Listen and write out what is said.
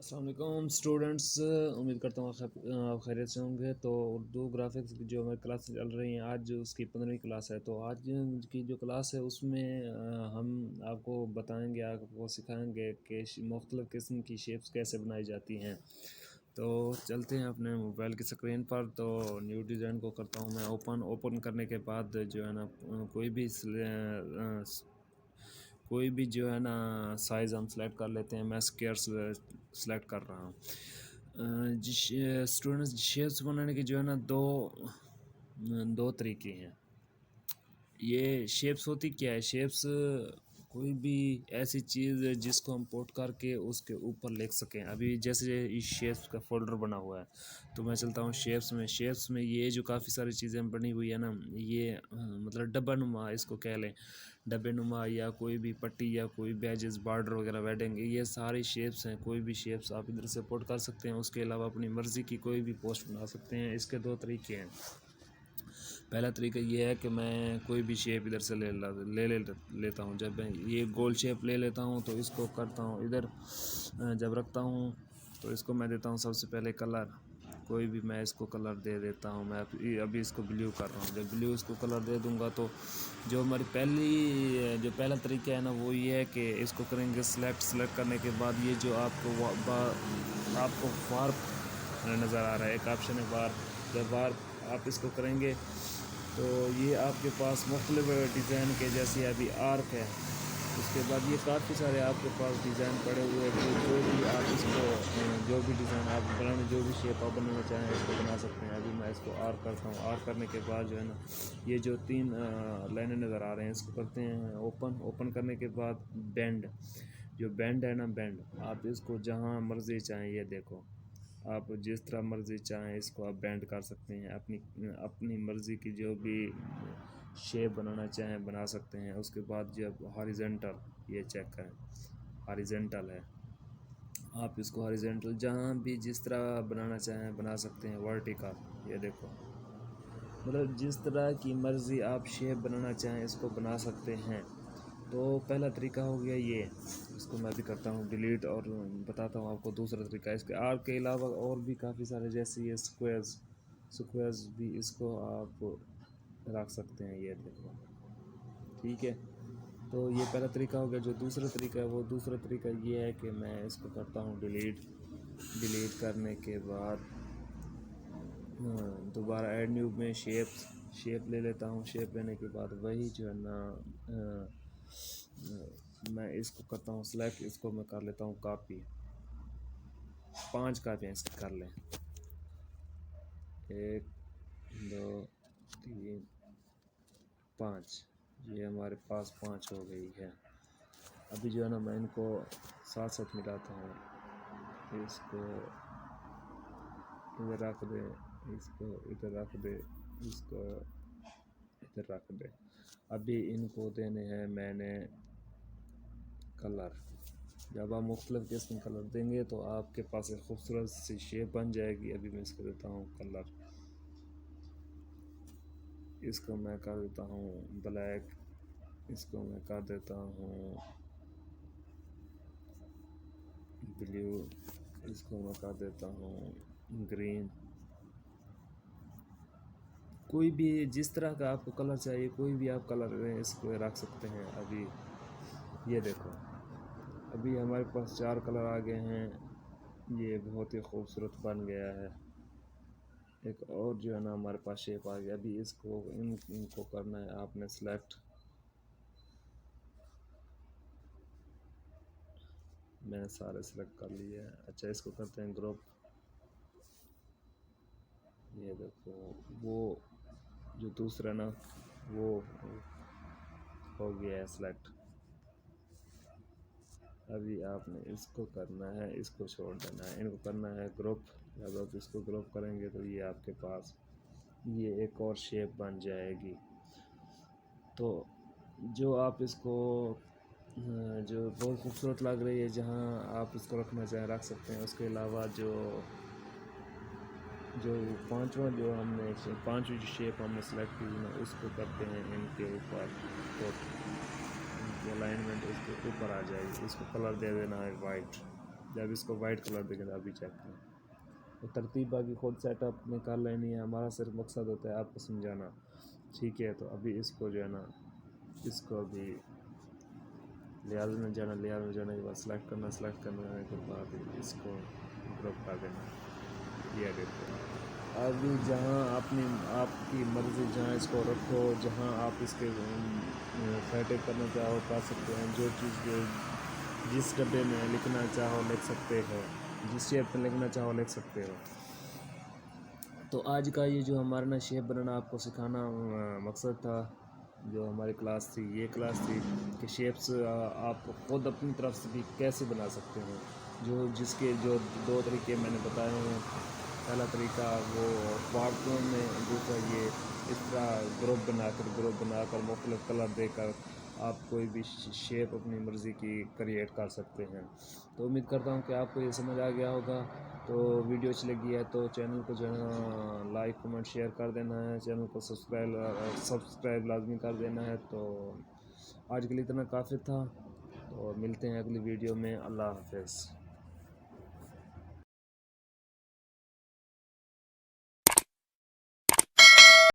السلام علیکم اسٹوڈنٹس، امید کرتا ہوں آپ خیریت سے ہوں گے۔ تو اردو گرافکس کی جو ہماری کلاس چل رہی ہیں، آج اس کی 15ویں کلاس ہے۔ تو آج کی جو کلاس ہے اس میں ہم آپ کو بتائیں گے، آپ کو سکھائیں گے کہ مختلف قسم کی شیپس کیسے بنائی جاتی ہیں۔ تو چلتے ہیں اپنے موبائل کی اسکرین پر۔ تو نیو ڈیزائن کو کرتا ہوں میں اوپن کرنے کے بعد جو ہے نا کوئی بھی جو ہے نا سائز ہم سلیکٹ کر لیتے ہیں۔ میں اسکیئر سلیکٹ کر رہا ہوں۔ اسٹوڈنٹس، شیپس بنانے کے جو ہے نا دو طریقے ہیں۔ یہ شیپس ہوتی کیا ہے؟ شیپس کوئی بھی ایسی چیز ہے جس کو ہم پوٹ کر کے اس کے اوپر لکھ سکیں۔ ابھی جیسے اس شیپس کا فولڈر بنا ہوا ہے، تو میں چلتا ہوں شیپس میں یہ جو کافی ساری چیزیں بنی ہوئی ہے نا، یہ مطلب ڈبہ نما اس کو کہہ لیں، ڈبے نما یا کوئی بھی پٹی یا کوئی بیجز بارڈر وغیرہ ویڈنگ، یہ ساری شیپس ہیں۔ کوئی بھی شیپس آپ ادھر سے پوٹ کر سکتے ہیں۔ اس کے علاوہ اپنی مرضی کی کوئی بھی پوسٹ بنا سکتے ہیں۔ اس کے دو طریقے ہیں۔ پہلا طریقہ یہ ہے کہ میں کوئی بھی شیپ ادھر سے لیتا ہوں۔ جب میں یہ گول شیپ لے لیتا ہوں تو اس کو کرتا ہوں ادھر، جب رکھتا ہوں تو اس کو میں دیتا ہوں سب سے پہلے کلر۔ کوئی بھی میں اس کو کلر دے دیتا ہوں۔ میں ابھی اس کو بلیو کر رہا ہوں۔ جب بلیو اس کو کلر دے دوں گا تو جو ہماری پہلا طریقہ ہے نا، وہ یہ ہے کہ اس کو کریں گے سلیکٹ کرنے کے بعد یہ جو آپ کو وارپ نظر آ رہا ہے، ایک آپشن ہے وارپ۔ جب وارپ آپ اس کو کریں گے تو یہ آپ کے پاس مختلف ڈیزائن کے، جیسے ابھی آرک ہے، اس کے بعد یہ کافی سارے آپ کے پاس ڈیزائن پڑے ہوئے ہیں۔ جو بھی آپ اس کو جو بھی ڈیزائن آپ بنانا، جو بھی شیپ آپ بنانا چاہیں اس کو بنا سکتے ہیں۔ ابھی میں اس کو آرک کرتا ہوں۔ آرک کرنے کے بعد جو ہے نا، یہ جو 3 لائنیں نظر آ رہے ہیں، اس کو کرتے ہیں اوپن کرنے کے بعد بینڈ، جو بینڈ ہے نا، بینڈ آپ اس کو جہاں مرضی چاہیں، یہ دیکھو آپ جس طرح مرضی چاہیں اس کو آپ بینڈ کر سکتے ہیں۔ اپنی مرضی کی جو بھی شیپ بنانا چاہیں بنا سکتے ہیں۔ اس کے بعد جب ہاریزنٹل، یہ چیک کریں، ہاریزنٹل ہے، آپ اس کو ہاریزنٹل جہاں بھی جس طرح بنانا چاہیں بنا سکتے ہیں۔ ورٹیکل، یہ دیکھو، مطلب جس طرح کی مرضی آپ شیپ بنانا چاہیں اس کو بنا سکتے ہیں۔ تو پہلا طریقہ ہو گیا یہ، اس کو میں بھی کرتا ہوں ڈیلیٹ اور بتاتا ہوں آپ کو دوسرا طریقہ۔ اس کے آرک کے علاوہ اور بھی کافی سارے، جیسے یہ سکویرز بھی اس کو آپ رکھ سکتے ہیں، یہ دیکھو، ٹھیک ہے۔ تو یہ پہلا طریقہ ہو گیا۔ جو دوسرا طریقہ ہے، وہ دوسرا طریقہ یہ ہے کہ میں اس کو کرتا ہوں ڈیلیٹ کرنے کے بعد دوبارہ ایڈ نیو میں شیپ لے لیتا ہوں۔ شیپ لینے کے بعد وہی جو ہے نا، میں اس کو کرتا ہوں سلیکٹ، اس کو میں کر لیتا ہوں کاپی۔ 5 کاپیاں اس کی کر لیں، 1 2 3 5، یہ ہمارے پاس 5 ہو گئی ہے۔ ابھی جو ہے نا میں ان کو ساتھ ملاتا ہوں۔ اس کو ادھر رکھ دے، اس کو ادھر رکھ دے، اس کو ادھر رکھ دے۔ ابھی ان کو دینے ہیں میں نے کلر۔ جب آپ مختلف قسم کلر دیں گے تو آپ کے پاس ایک خوبصورت سی شیپ بن جائے گی۔ ابھی میں اس کو دیتا ہوں کلر، اس کو میں کر دیتا ہوں بلیک، اس کو میں کر دیتا ہوں بلیو، اس کو میں کر دیتا ہوں گرین۔ کوئی بھی جس طرح کا آپ کو کلر چاہیے، کوئی بھی آپ کلر اس کو رکھ سکتے ہیں۔ ابھی یہ دیکھو، ابھی ہمارے پاس 4 کلر آ گئے ہیں۔ یہ بہت ہی خوبصورت بن گیا ہے۔ ایک اور جو ہے نا ہمارے پاس شیپ آ گیا۔ ابھی اس کو ان کو کرنا ہے آپ نے سلیکٹ۔ میں نے سارے سلیکٹ کر لیے ہیں۔ اچھا، اس کو کرتے ہیں گروپ۔ یہ دیکھو، وہ جو دوسرا نا، وہ ہو گیا ہے سلیکٹ۔ ابھی آپ نے اس کو کرنا ہے، اس کو چھوڑ دینا ہے، ان کو کرنا ہے گروپ۔ جب آپ اس کو گروپ کریں گے تو یہ آپ کے پاس یہ ایک اور شیپ بن جائے گی۔ تو جو آپ اس کو جو بہت خوبصورت لگ رہی ہے، جہاں آپ اس کو رکھنا چاہیں رکھ سکتے ہیں۔ اس کے علاوہ جو پانچواں جو ہم نے پانچویں جو شیپ ہم نے سلیکٹ کی نا، اس کو کرتے ہیں ان کے اوپر، تو ان کی الائنمنٹ اس کے اوپر آ جائے گی۔ اس کو کلر دے دینا ہے وائٹ۔ جب اس کو وائٹ کلر دیں گے ابھی چیک کریں تو ترتیب باقی خود سیٹ اپ نے کر لینی ہے، ہمارا صرف مقصد ہوتا ہے آپ کو سمجھانا، ٹھیک ہے؟ تو ابھی اس کو جو ہے نا اس کو ابھی لیئر میں جانا، لیئر میں جانے کے بعد سلیکٹ کرنا، سلیکٹ کرنے کے بعد اس کو گروپ کر دینا، یہ دیکھو ابھی جہاں اپنی آپ کی مرضی جہاں اس کو رکھو، جہاں آپ اس کے سیٹنگ کرنا چاہو کر سکتے ہیں، جو چیز جس ڈبے میں لکھنا چاہو لکھ سکتے ہو، جس شیپ میں لکھنا چاہو لکھ سکتے ہو۔ تو آج کا یہ جو ہمارا نا شیپ بنانا آپ کو سکھانا مقصد تھا، جو ہماری کلاس تھی، یہ کلاس تھی کہ شیپس آپ خود اپنی طرف سے بھی کیسے بنا سکتے ہیں، جس کے جو دو طریقے میں نے بتائے ہیں۔ پہلا طریقہ وہ کارٹون میں، دوسرا یہ اس طرح گروپ بنا کر مختلف کلر دے کر آپ کوئی بھی شیپ اپنی مرضی کی کریٹ کر سکتے ہیں۔ تو امید کرتا ہوں کہ آپ کو یہ سمجھ آ گیا ہوگا۔ تو ویڈیو اچھی لگی ہے تو چینل کو جو ہے لائک کمنٹ شیئر کر دینا ہے، چینل کو سبسکرائب لازمی کر دینا ہے۔ تو آج کے لیے اتنا کافی تھا، تو ملتے ہیں اگلی ویڈیو میں۔ اللہ حافظ۔